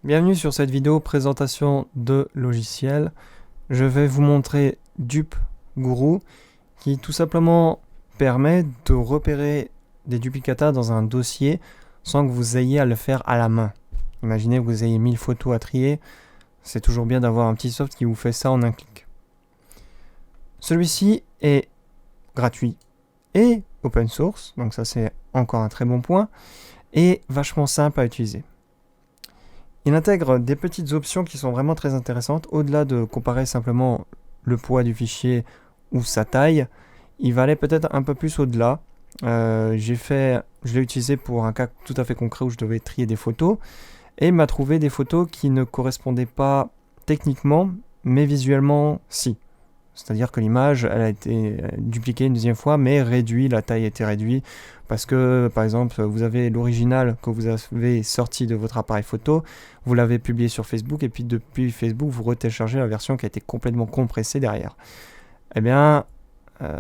Bienvenue sur cette vidéo présentation de logiciel. Je vais vous montrer DupGuru qui tout simplement permet de repérer des duplicata dans un dossier sans que vous ayez à le faire à la main. Imaginez que vous ayez 1000 photos à trier, c'est toujours bien d'avoir un petit soft qui vous fait ça en un clic. Celui-ci est gratuit et open source, donc ça c'est encore un très bon point, et vachement simple à utiliser. Il intègre des petites options qui sont vraiment très intéressantes. Au-delà de comparer simplement le poids du fichier ou sa taille, il va aller peut-être un peu plus au-delà. Je l'ai utilisé pour un cas tout à fait concret où je devais trier des photos et il m'a trouvé des photos qui ne correspondaient pas techniquement, mais visuellement si. C'est-à-dire que l'image, elle a été dupliquée une deuxième fois, mais réduite, la taille a été réduite, parce que, par exemple, vous avez l'original que vous avez sorti de votre appareil photo, vous l'avez publié sur Facebook, et puis depuis Facebook, vous retéléchargez la version qui a été complètement compressée derrière. Eh bien,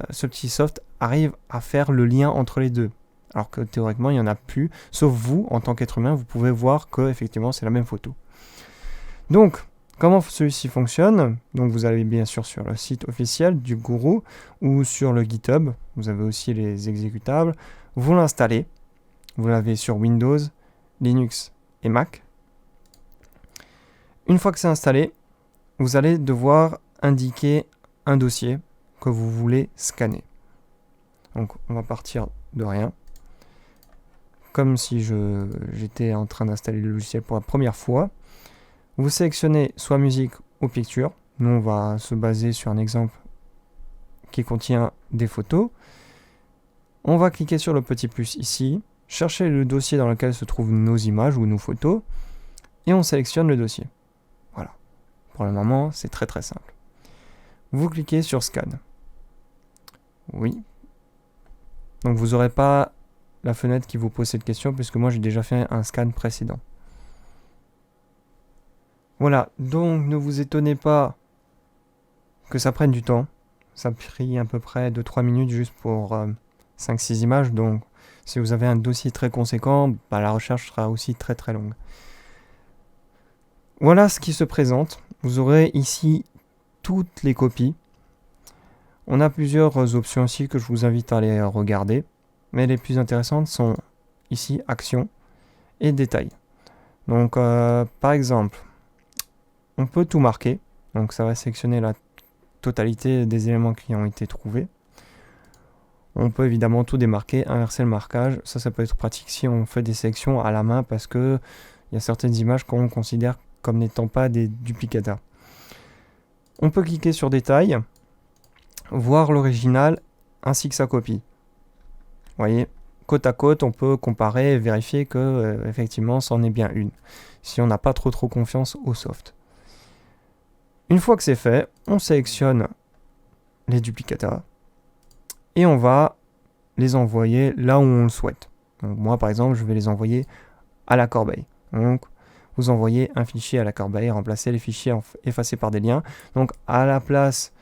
ce petit soft arrive à faire le lien entre les deux, alors que théoriquement, il n'y en a plus, sauf vous, en tant qu'être humain, vous pouvez voir que effectivement, c'est la même photo. Donc, comment celui-ci fonctionne? Donc vous allez bien sûr sur le site officiel du Guru ou sur le GitHub. Vous avez aussi les exécutables. Vous l'installez. Vous l'avez sur Windows, Linux et Mac. Une fois que c'est installé, vous allez devoir indiquer un dossier que vous voulez scanner. Donc on va partir de rien. Comme si j'étais en train d'installer le logiciel pour la première fois. Vous sélectionnez soit musique ou picture. Nous, on va se baser sur un exemple qui contient des photos. On va cliquer sur le petit plus ici, chercher le dossier dans lequel se trouvent nos images ou nos photos, et on sélectionne le dossier. Voilà. Pour le moment, c'est très très simple. Vous cliquez sur Scan. Oui. Donc vous n'aurez pas la fenêtre qui vous pose cette question, puisque moi j'ai déjà fait un scan précédent. Voilà, donc ne vous étonnez pas que ça prenne du temps. Ça prie à peu près 2-3 minutes juste pour 5-6 images. Donc si vous avez un dossier très conséquent, la recherche sera aussi très très longue. Voilà ce qui se présente. Vous aurez ici toutes les copies. On a plusieurs options aussi que je vous invite à aller regarder. Mais les plus intéressantes sont ici Actions et Détails. Donc par exemple, on peut tout marquer, donc ça va sélectionner la totalité des éléments qui ont été trouvés. On peut évidemment tout démarquer, inverser le marquage, ça peut être pratique si on fait des sélections à la main parce que il y a certaines images qu'on considère comme n'étant pas des duplicata. On peut cliquer sur Détail, voir l'original ainsi que sa copie. Vous voyez, côte à côte, on peut comparer et vérifier que effectivement c'en est bien une, si on n'a pas trop confiance au soft. Une fois que c'est fait, on sélectionne les duplicata et on va les envoyer là où on le souhaite. Donc moi par exemple, je vais les envoyer à la corbeille. Donc vous envoyez un fichier à la corbeille, remplacez les fichiers effacés par des liens. Donc à la place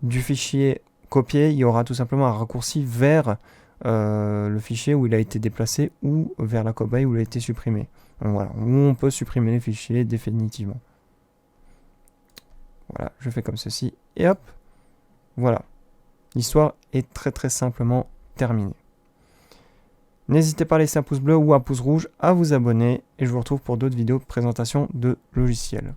du fichier copié, il y aura tout simplement un raccourci vers le fichier où il a été déplacé ou vers la corbeille où il a été supprimé. Donc voilà, où on peut supprimer les fichiers définitivement. Voilà, je fais comme ceci, et hop, voilà. L'histoire est très très simplement terminée. N'hésitez pas à laisser un pouce bleu ou un pouce rouge, à vous abonner, et je vous retrouve pour d'autres vidéos de présentation de logiciels.